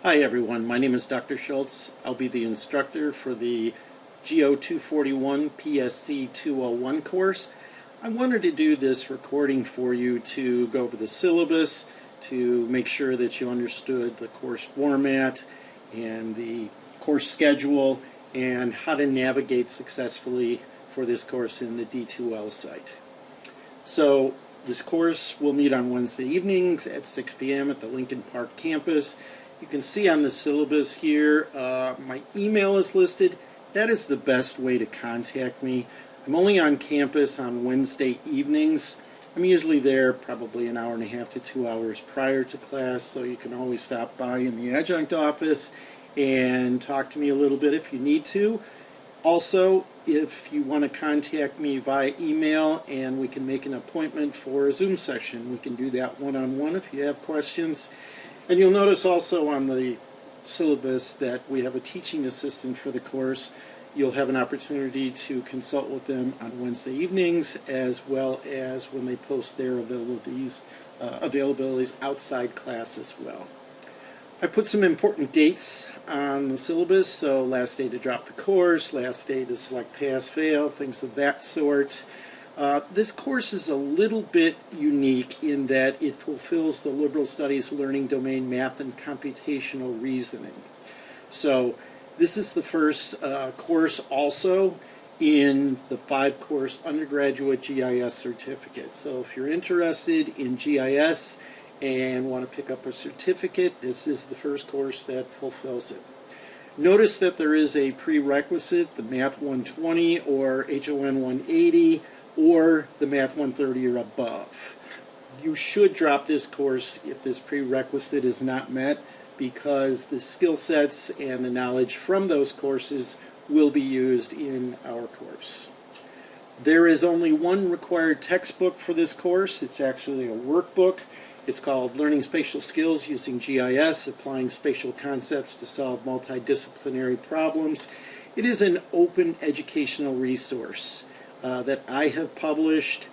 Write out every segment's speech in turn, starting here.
Hi everyone, my name is Dr. Schultz. I'll be the instructor for the GEO241 PSC201 course. I wanted to do this recording for you to go over the syllabus, to make sure that you understood the course format and the course schedule and how to navigate successfully for this course in the D2L site. So this course will meet on Wednesday evenings at 6 p.m. at the Lincoln Park campus. You can see on the syllabus here, my email is listed. That is the best way to contact me. I'm only on campus on Wednesday evenings. I'm usually there probably an hour and a half to 2 hours prior to class, so you can always stop by in the adjunct office and talk to me a little bit if you need to. Also, if you want to contact me via email and we can make an appointment for a Zoom session, we can do that one-on-one if you have questions. And you'll notice also on the syllabus that we have a teaching assistant for the course. You'll have an opportunity to consult with them on Wednesday evenings as well as when they post their availabilities outside class as well. I put some important dates on the syllabus, so last day to drop the course, last day to select pass-fail, things of that sort. This course is a little bit unique in that it fulfills the liberal studies learning domain math and computational reasoning. So this is the first course also in the 5-course undergraduate GIS certificate. So if you're interested in GIS and want to pick up a certificate, this is the first course that fulfills it. Notice that there is a prerequisite, the Math 120 or HON 180 or the Math 130 or above. You should drop this course if this prerequisite is not met, because the skill sets and the knowledge from those courses will be used in our course. There is only one required textbook for this course. It's actually a workbook. It's called Learning Spatial Skills Using GIS, Applying Spatial Concepts to Solve Multidisciplinary Problems. It is an open educational resource that I have published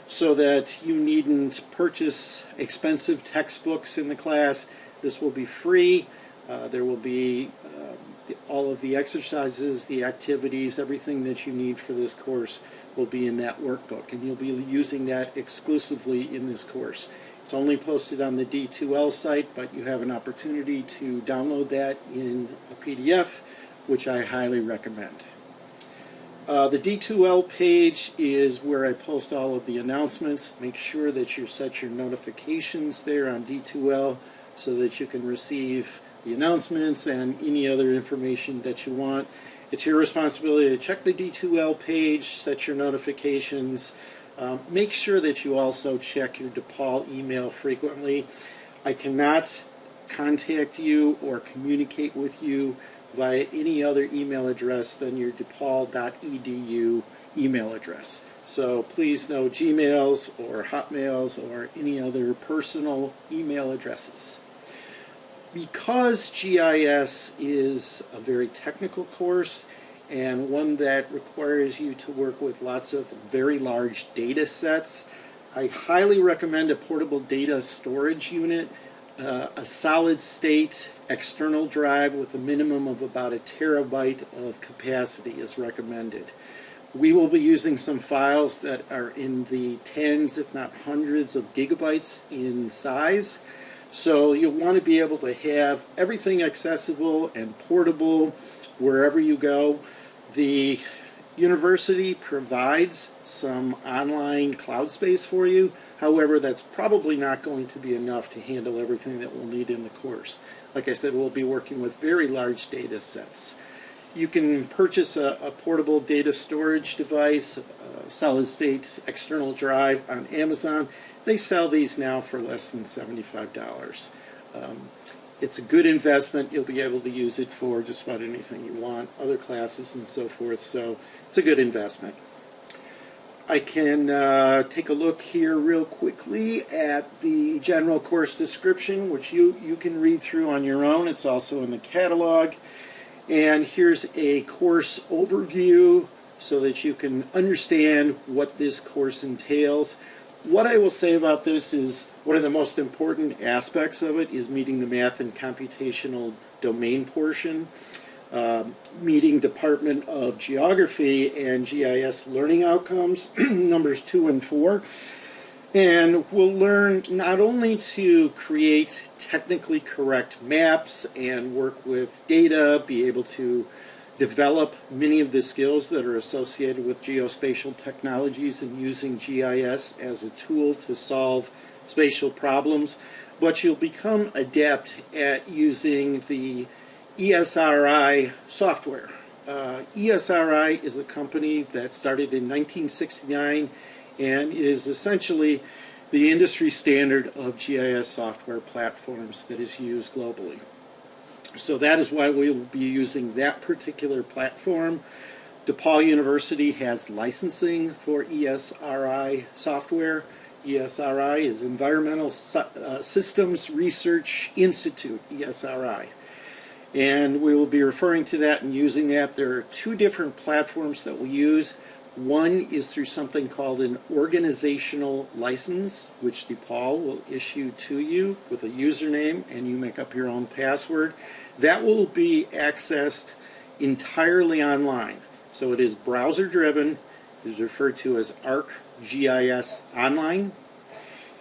so that you needn't purchase expensive textbooks in the class. This will be free. There will be all of the exercises, the activities, everything that you need for this course will be in that workbook, and you'll be using that exclusively in this course. It's only posted on the D2L site, but you have an opportunity to download that in a PDF, which I highly recommend. The D2L page is where I post all of the announcements. Make sure that you set your notifications there on D2L so that you can receive the announcements and any other information that you want. It's your responsibility to check the D2L page, set your notifications. Make sure that you also check your DePaul email frequently. I cannot contact you or communicate with you via any other email address than your depaul.edu email address. So please no Gmails or Hotmails or any other personal email addresses. Because GIS is a very technical course and one that requires you to work with lots of very large data sets, I highly recommend a portable data storage unit. A solid state external drive with a minimum of about 1 terabyte of capacity is recommended. We will be using some files that are in the tens, if not hundreds of gigabytes in size. So you'll want to be able to have everything accessible and portable wherever you go. The university provides some online cloud space for you. However, that's probably not going to be enough to handle everything that we'll need in the course. Like I said, we'll be working with very large data sets. You can purchase a portable data storage device, a solid-state external drive on Amazon. They sell these now for less than $75. It's a good investment. You'll be able to use it for just about anything you want, other classes and so forth, so it's a good investment. I can take a look here real quickly at the general course description, which you can read through on your own. It's also in the catalog. And here's a course overview so that you can understand what this course entails. What I will say about this is one of the most important aspects of it is meeting the math and computational domain portion, meeting Department of Geography and GIS learning outcomes, numbers 2 and 4. And we'll learn not only to create technically correct maps and work with data, be able to develop many of the skills that are associated with geospatial technologies and using GIS as a tool to solve spatial problems, but you'll become adept at using the ESRI software. ESRI is a company that started in 1969 and is essentially the industry standard of GIS software platforms that is used globally. So that is why we will be using that particular platform. DePaul University has licensing for ESRI software. ESRI is Environmental Systems Research Institute, ESRI. And we will be referring to that and using that. There are two different platforms that we use. One is through something called an organizational license, which DePaul will issue to you with a username, and you make up your own password. That will be accessed entirely online. So it is browser driven. It is referred to as ArcGIS Online.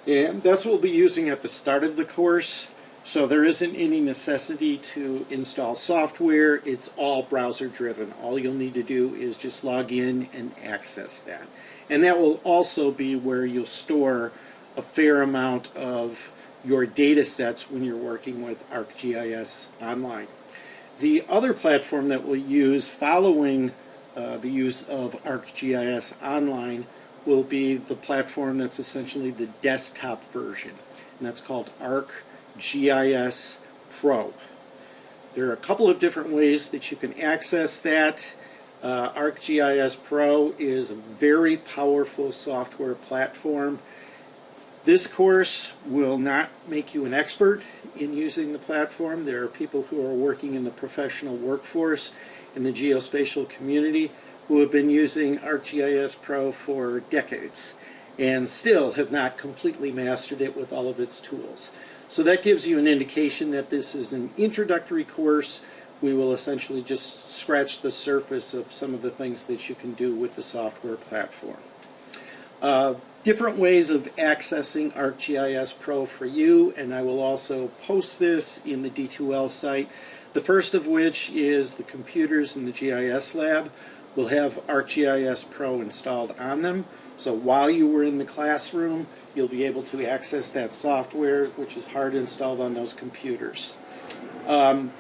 And that's what we'll be using at the start of the course. So there isn't any necessity to install software. It's all browser driven. All you'll need to do is just log in and access that. And that will also be where you'll store a fair amount of your data sets when you're working with ArcGIS Online. The other platform that we'll use following the use of ArcGIS Online will be the platform that's essentially the desktop version, and that's called ArcGIS Pro. There are a couple of different ways that you can access that. ArcGIS Pro is a very powerful software platform. This course will not make you an expert in using the platform. There are people who are working in the professional workforce in the geospatial community who have been using ArcGIS Pro for decades and still have not completely mastered it with all of its tools. So that gives you an indication that this is an introductory course. We will essentially just scratch the surface of some of the things that you can do with the software platform. Different ways of accessing ArcGIS Pro for you, and I will also post this in the D2L site. The first of which is the computers in the GIS lab will have ArcGIS Pro installed on them. So while you were in the classroom, you'll be able to access that software, which is hard installed on those computers.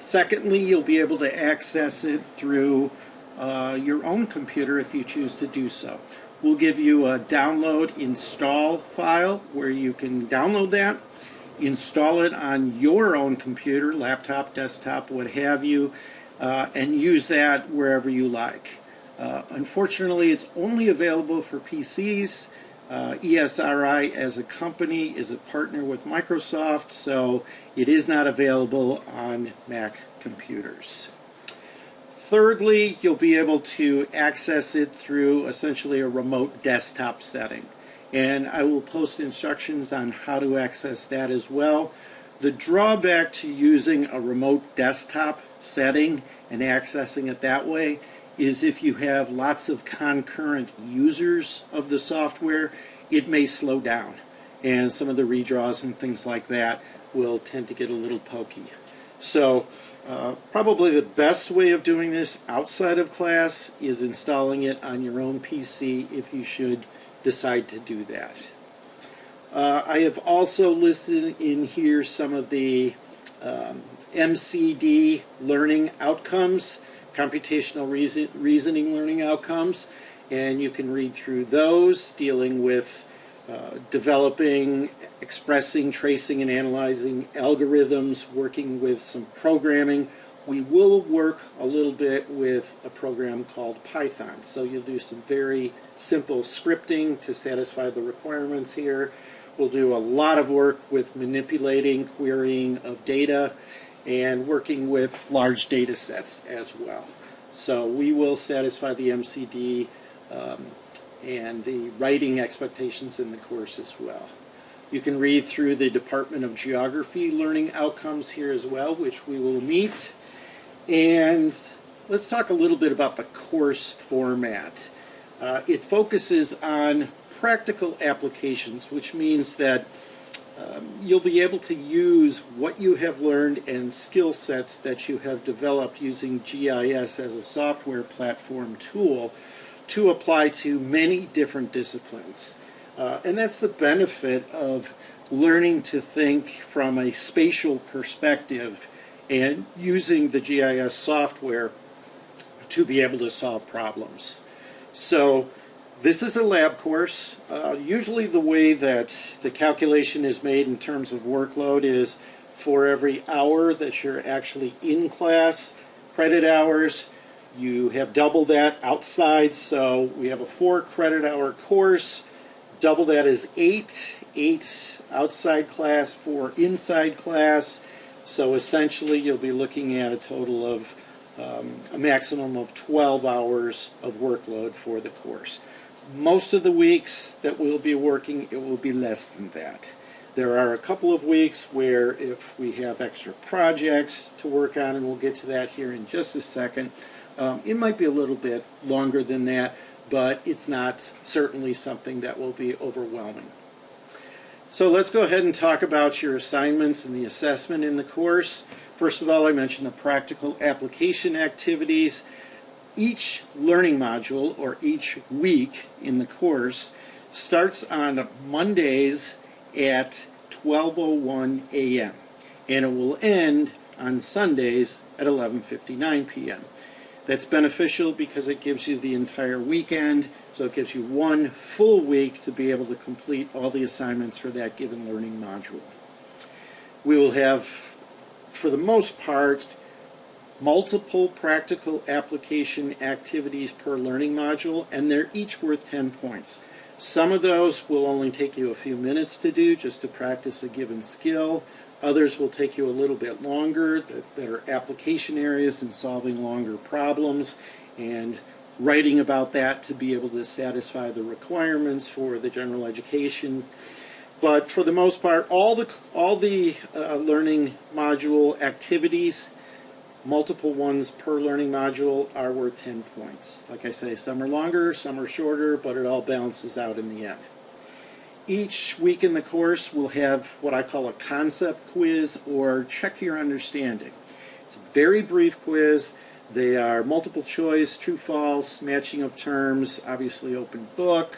Secondly, you'll be able to access it through your own computer if you choose to do so. We'll give you a download install file where you can download that, install it on your own computer, laptop, desktop, what have you, and use that wherever you like. Unfortunately, it's only available for PCs. ESRI as a company is a partner with Microsoft, so it is not available on Mac computers. Thirdly, you'll be able to access it through essentially a remote desktop setting. And I will post instructions on how to access that as well. The drawback to using a remote desktop setting and accessing it that way is if you have lots of concurrent users of the software, it may slow down. And some of the redraws and things like that will tend to get a little pokey. So probably the best way of doing this outside of class is installing it on your own PC if you should decide to do that. I have also listed in here some of the MCD learning outcomes, computational reasoning learning outcomes, and you can read through those dealing with developing, expressing, tracing, and analyzing algorithms, working with some programming. We will work a little bit with a program called Python. So you'll do some very simple scripting to satisfy the requirements here. We'll do a lot of work with manipulating, querying of data, and working with large data sets as well. So we will satisfy the MCD and the writing expectations in the course as well. You can read through the Department of Geography learning outcomes here as well, which we will meet. And let's talk a little bit about the course format. It focuses on practical applications, which means that you'll be able to use what you have learned and skill sets that you have developed using GIS as a software platform tool to apply to many different disciplines. And that's the benefit of learning to think from a spatial perspective and using the GIS software to be able to solve problems. So this is a lab course. Usually the way that the calculation is made in terms of workload is for every hour that you're actually in class, credit hours, you have double that outside. So we have a 4 credit hour course. Double that is 8 outside class, 4 inside class. So essentially you'll be looking at a total of a maximum of 12 hours of workload for the course. Most of the weeks that we'll be working, it will be less than that. There are a couple of weeks where if we have extra projects to work on, and we'll get to that here in just a second, it might be a little bit longer than that, but it's not certainly something that will be overwhelming. So let's go ahead and talk about your assignments and the assessment in the course. First of all, I mentioned the practical application activities. Each learning module, or each week in the course, starts on Mondays at 12:01 a.m. and it will end on Sundays at 11:59 p.m. That's beneficial because it gives you the entire weekend, so it gives you one full week to be able to complete all the assignments for that given learning module. We will have, for the most part, multiple practical application activities per learning module, and they're each worth 10 points. Some of those will only take you a few minutes to do just to practice a given skill. Others will take you a little bit longer, that are application areas and solving longer problems and writing about that to be able to satisfy the requirements for the general education. But for the most part, all the learning module activities, multiple ones per learning module, are worth 10 points. Like I say, some are longer, some are shorter, but it all balances out in the end. Each week in the course we'll have what I call a concept quiz, or check your understanding. It's a very brief quiz. They are multiple choice, true, false, matching of terms, obviously open book,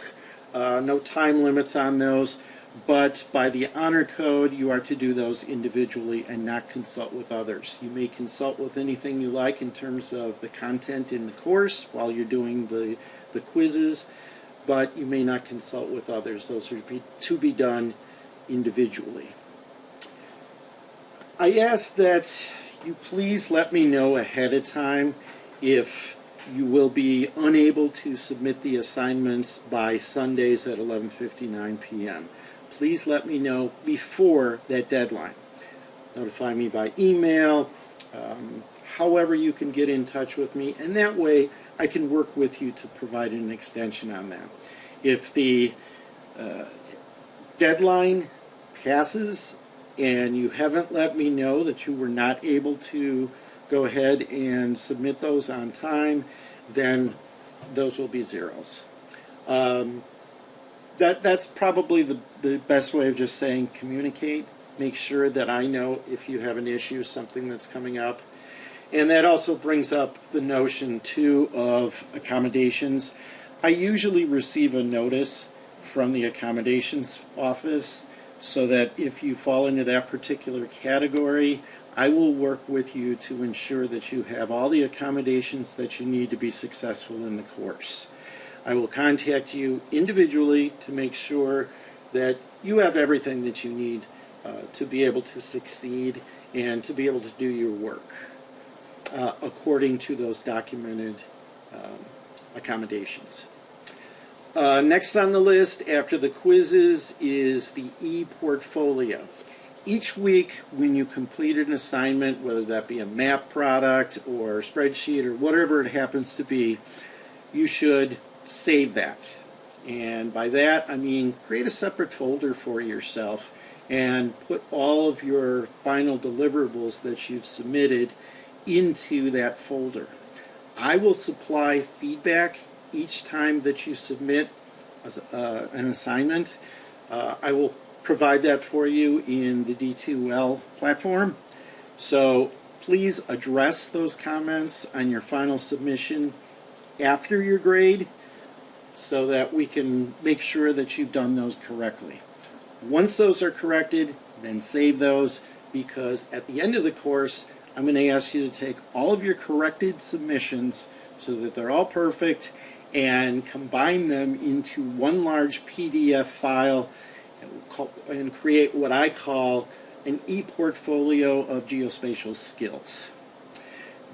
no time limits on those. But by the honor code, you are to do those individually and not consult with others. You may consult with anything you like in terms of the content in the course while you're doing the quizzes, but you may not consult with others. Those are to be done individually. I ask that you please let me know ahead of time if you will be unable to submit the assignments by Sundays at 11:59 p.m. Please let me know before that deadline. Notify me by email, however you can get in touch with me, and that way I can work with you to provide an extension on that. If the deadline passes and you haven't let me know that you were not able to go ahead and submit those on time, then those will be zeros. That's probably the best way of just saying communicate. Make sure that I know if you have an issue, something that's coming up. And that also brings up the notion, too, of accommodations. I usually receive a notice from the accommodations office so that if you fall into that particular category, I will work with you to ensure that you have all the accommodations that you need to be successful in the course. I will contact you individually to make sure that you have everything that you need to be able to succeed and to be able to do your work according to those documented accommodations. Next on the list after the quizzes is the e-portfolio. Each week when you complete an assignment, whether that be a map product or spreadsheet or whatever it happens to be, you should save that. And by that, I mean create a separate folder for yourself and put all of your final deliverables that you've submitted into that folder. I will supply feedback each time that you submit an assignment. I will provide that for you in the D2L platform. So please address those comments on your final submission after your grade so that we can make sure that you've done those correctly. Once those are corrected, then save those, because at the end of the course, I'm going to ask you to take all of your corrected submissions so that they're all perfect and combine them into one large PDF file and create what I call an e-portfolio of geospatial skills.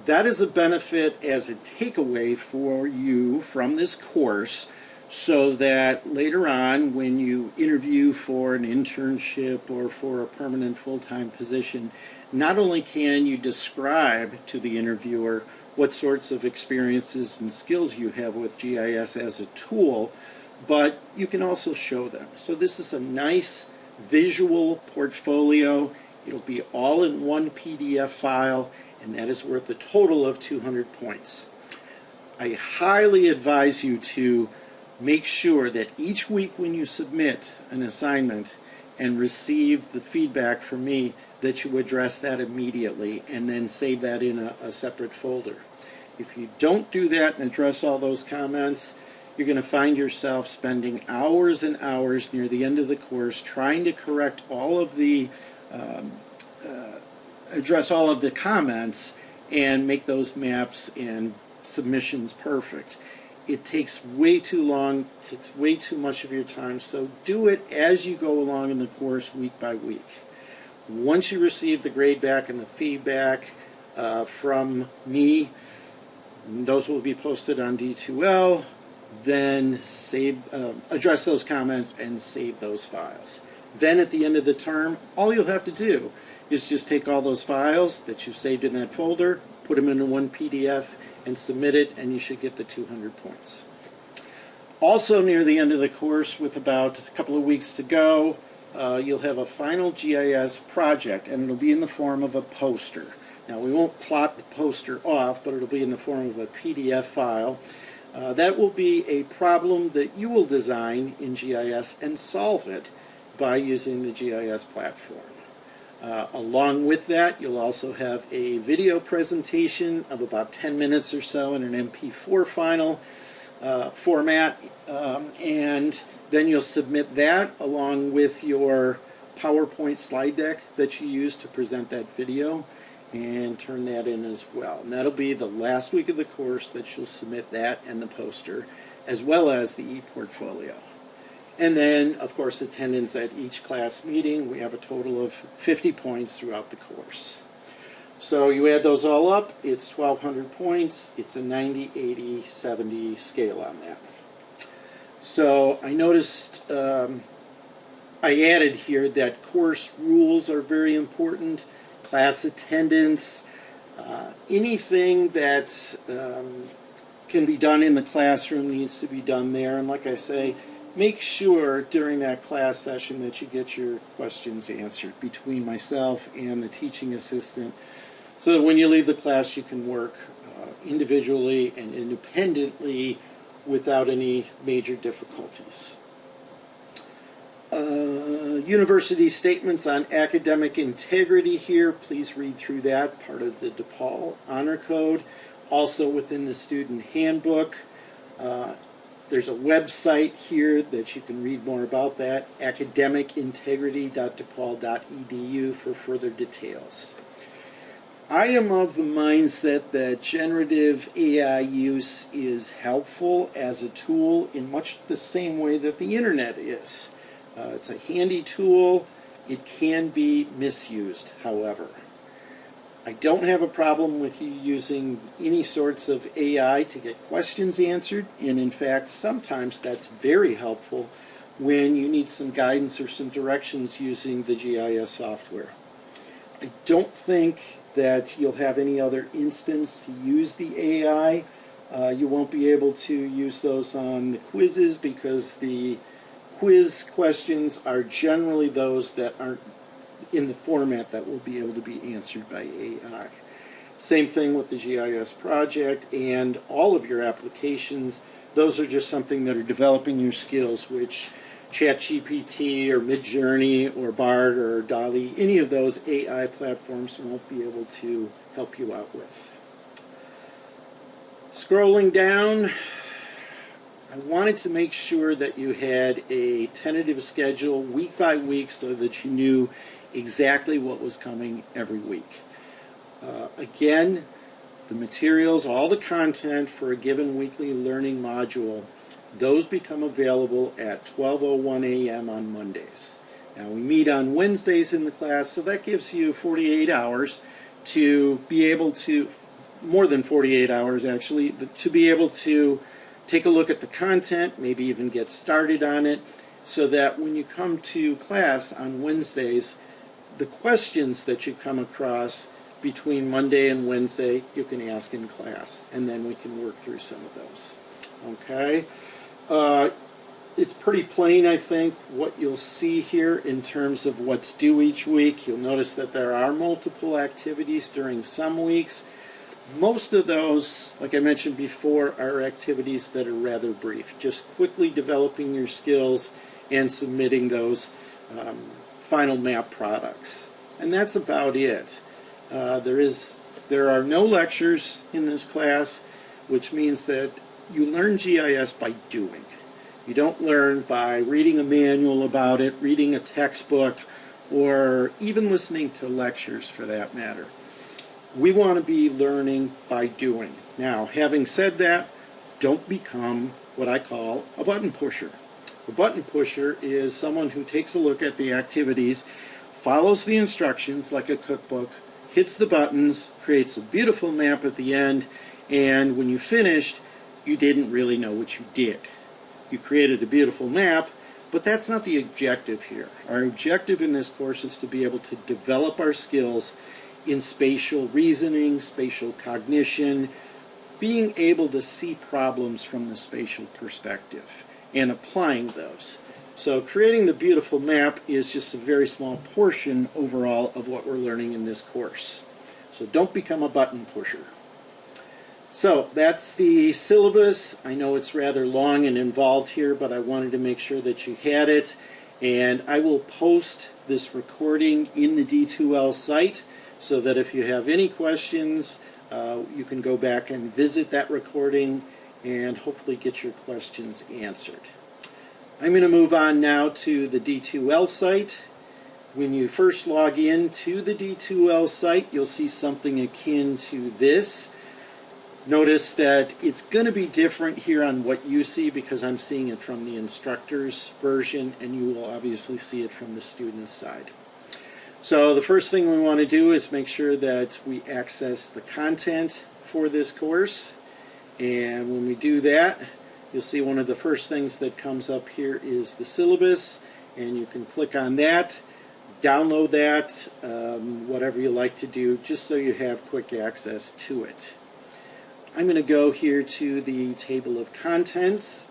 That is a benefit as a takeaway for you from this course, so that later on when you interview for an internship or for a permanent full-time position, not only can you describe to the interviewer what sorts of experiences and skills you have with GIS as a tool, but you can also show them. So this is a nice visual portfolio. It'll be all in one PDF file, and that is worth a total of 200 points. I highly advise you to make sure that each week when you submit an assignment and receive the feedback from me, that you address that immediately and then save that in a separate folder. If you don't do that and address all those comments, you're going to find yourself spending hours and hours near the end of the course trying to correct all of the address all of the comments and make those maps and submissions perfect. It takes way too long, takes way too much of your time, so do it as you go along in the course week by week. Once you receive the grade back and the feedback from me, those will be posted on D2L, then address those comments and save those files. Then at the end of the term, all you'll have to do is just take all those files that you've saved in that folder, put them into one PDF, and submit it, and you should get the 200 points. Also near the end of the course, with about a couple of weeks to go, you'll have a final GIS project, and it'll be in the form of a poster. Now, we won't plot the poster off, but it'll be in the form of a PDF file. That will be a problem that you will design in GIS and solve it by using the GIS platform. Along with that, you'll also have a video presentation of about 10 minutes or so in an MP4 file format, and then you'll submit that along with your PowerPoint slide deck that you use to present that video, and turn that in as well. And that'll be the last week of the course that you'll submit that and the poster, as well as the e-portfolio. And then, of course, attendance at each class meeting. We have a total of 50 points throughout the course. So you add those all up, it's 1,200 points. It's a 90, 80, 70 scale on that. So I noticed I added here that course rules are very important. Class attendance, anything that can be done in the classroom needs to be done there. And like I say, make sure during that class session that you get your questions answered between myself and the teaching assistant, so that when you leave the class you can work individually and independently without any major difficulties. University statements on academic integrity here. Please read through that, part of the DePaul Honor Code. Also within the student handbook. There's a website here that you can read more about that, academicintegrity.depaul.edu, for further details. I am of the mindset that generative AI use is helpful as a tool in much the same way that the internet is. It's a handy tool. It can be misused, however. I don't have a problem with you using any sorts of AI to get questions answered, and in fact, sometimes that's very helpful when you need some guidance or some directions using the GIS software. I don't think that you'll have any other instance to use the AI You won't be able to use those on the quizzes because the quiz questions are generally those that aren't in the format that will be able to be answered by AI. Same thing with the GIS project and all of your applications. Those are just something that are developing your skills, which ChatGPT or Midjourney or Bard or DALL-E, any of those AI platforms won't be able to help you out with. Scrolling down, I wanted to make sure that you had a tentative schedule week by week so that you knew exactly what was coming every week. Again, the materials, all the content for a given weekly learning module, those become available at 12:01 a.m. on Mondays. Now we meet on Wednesdays in the class, so that gives you 48 hours to be able to, more than 48 hours actually, to be able to take a look at the content, maybe even get started on it, so that when you come to class on Wednesdays, the questions that you come across between Monday and Wednesday, you can ask in class, and then we can work through some of those. Okay? It's pretty plain, I think, what you'll see here in terms of what's due each week. You'll notice that there are multiple activities during some weeks. Most of those, like I mentioned before, are activities that are rather brief, just quickly developing your skills and submitting those final map products. And that's about it. There are no lectures in this class, which means that you learn GIS by doing. You don't learn by reading a manual about it, reading a textbook, or even listening to lectures for that matter. We want to be learning by doing. Now, having said that, don't become what I call a button pusher. A button pusher is someone who takes a look at the activities, follows the instructions like a cookbook, hits the buttons, creates a beautiful map at the end, and when you finished, you didn't really know what you did. You created a beautiful map, but that's not the objective here. Our objective in this course is to be able to develop our skills in spatial reasoning, spatial cognition, being able to see problems from the spatial perspective and applying those. So creating the beautiful map is just a very small portion overall of what we're learning in this course. So don't become a button pusher. So that's the syllabus. I know it's rather long and involved here, but I wanted to make sure that you had it. And I will post this recording in the D2L site so that if you have any questions, you can go back and visit that recording and hopefully get your questions answered. I'm going to move on now to the D2L site. When you first log in to the D2L site, you'll see something akin to this. Notice that it's going to be different here on what you see because I'm seeing it from the instructor's version, and you will obviously see it from the student's side. So the first thing we want to do is make sure that we access the content for this course. And when we do that, you'll see one of the first things that comes up here is the syllabus, and you can click on that, download that, whatever you like to do, just so you have quick access to it. I'm going to go here to the table of contents,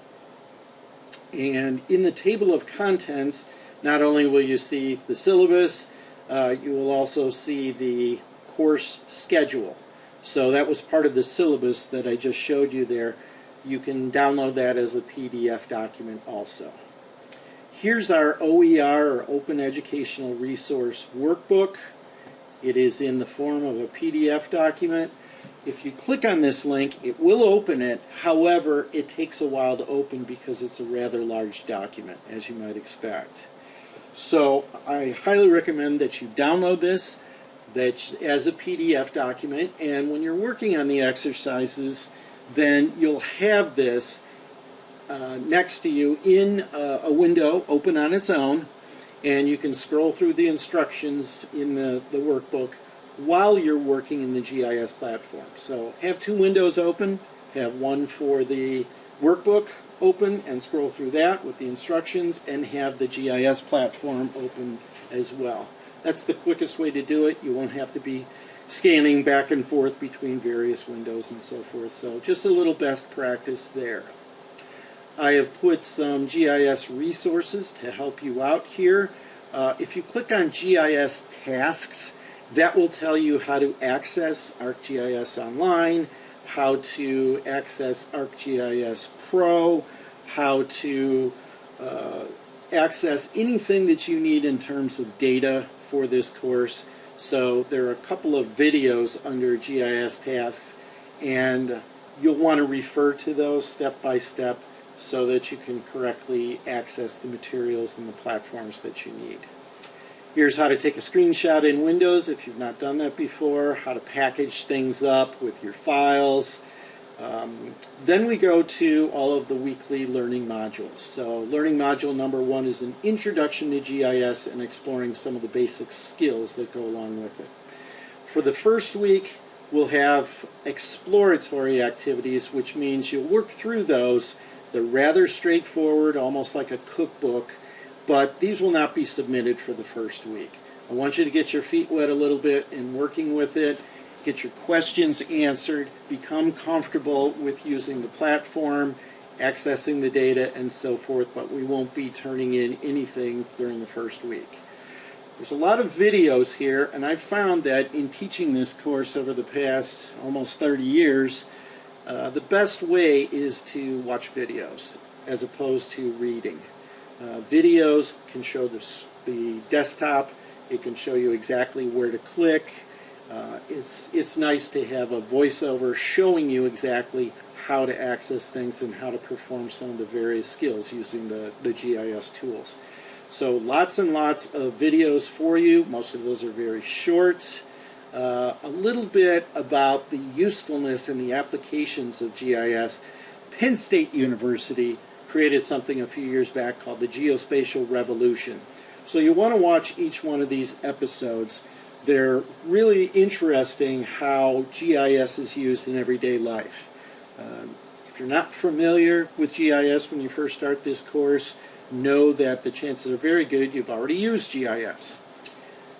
and in the table of contents, not only will you see the syllabus, you will also see the course schedule. So that was part of the syllabus that I just showed you there. You can download that as a PDF document also. Here's our OER, or Open Educational Resource Workbook. It is in the form of a PDF document. If you click on this link, it will open it. However, it takes a while to open because it's a rather large document, as you might expect. So I highly recommend that you download this as a PDF document, and when you're working on the exercises, then you'll have this next to you in a window open on its own, and you can scroll through the instructions in the workbook while you're working in the GIS platform. So have two windows open, have one for the workbook open and scroll through that with the instructions, and have the GIS platform open as well. That's the quickest way to do it. You won't have to be scanning back and forth between various windows and so forth. So just a little best practice there. I have put some GIS resources to help you out here. If you click on GIS tasks, that will tell you how to access ArcGIS Online, how to access ArcGIS Pro, how to access anything that you need in terms of data for this course. So there are a couple of videos under GIS tasks, and you'll want to refer to those step by step so that you can correctly access the materials and the platforms that you need. Here's how to take a screenshot in Windows if you've not done that before, how to package things up with your files. Then we go to all of the weekly learning modules. So learning module number 1 is an introduction to GIS and exploring some of the basic skills that go along with it. For the first week, we'll have exploratory activities, which means you'll work through those. They're rather straightforward, almost like a cookbook, but these will not be submitted for the first week. I want you to get your feet wet a little bit in working with it, get your questions answered, become comfortable with using the platform, accessing the data, and so forth, but we won't be turning in anything during the first week. There's a lot of videos here, and I've found that in teaching this course over the past almost 30 years, the best way is to watch videos as opposed to reading. Videos can show the desktop, it can show you exactly where to click. It's nice to have a voiceover showing you exactly how to access things and how to perform some of the various skills using the GIS tools. So lots and lots of videos for you. Most of those are very short. A little bit about the usefulness and the applications of GIS. Penn State University created something a few years back called the Geospatial Revolution. So you want to watch each one of these episodes. They're really interesting how GIS is used in everyday life. If you're not familiar with GIS when you first start this course, know that the chances are very good you've already used GIS.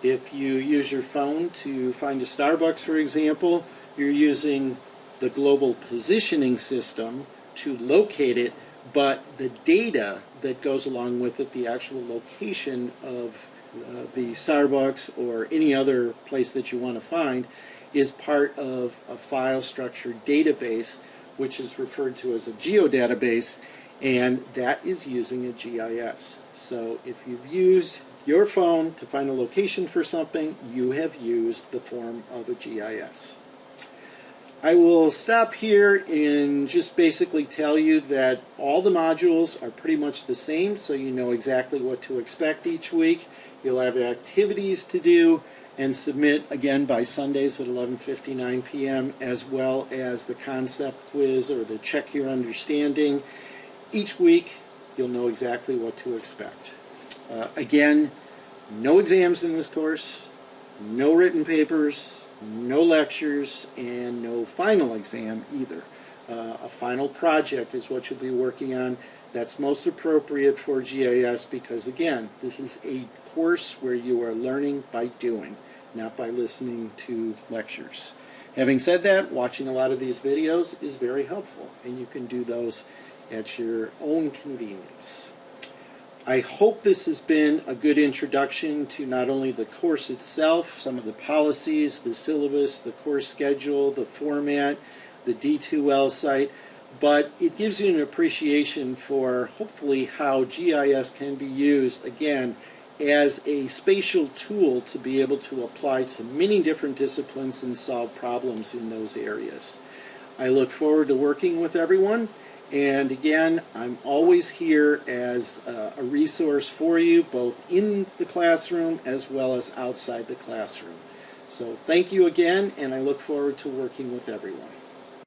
If you use your phone to find a Starbucks, for example, you're using the global positioning system to locate it, but the data that goes along with it, the actual location of the Starbucks or any other place that you want to find, is part of a file structured database, which is referred to as a geodatabase, and that is using a GIS. So if you've used your phone to find a location for something, you have used the form of a GIS. I will stop here and just basically tell you that all the modules are pretty much the same, so you know exactly what to expect each week. You'll have activities to do and submit again by Sundays at 11:59 p.m. as well as the concept quiz or the check your understanding. Each week you'll know exactly what to expect. Again, no exams in this course, no written papers, no lectures, and no final exam either. A final project is what you'll be working on. That's most appropriate for GIS because, again, this is a course where you are learning by doing, not by listening to lectures. Having said that, watching a lot of these videos is very helpful, and you can do those at your own convenience. I hope this has been a good introduction to not only the course itself, some of the policies, the syllabus, the course schedule, the format, the D2L site, but it gives you an appreciation for hopefully how GIS can be used, again, as a spatial tool to be able to apply to many different disciplines and solve problems in those areas. I look forward to working with everyone. And again, I'm always here as a resource for you, both in the classroom as well as outside the classroom. So thank you again, and I look forward to working with everyone.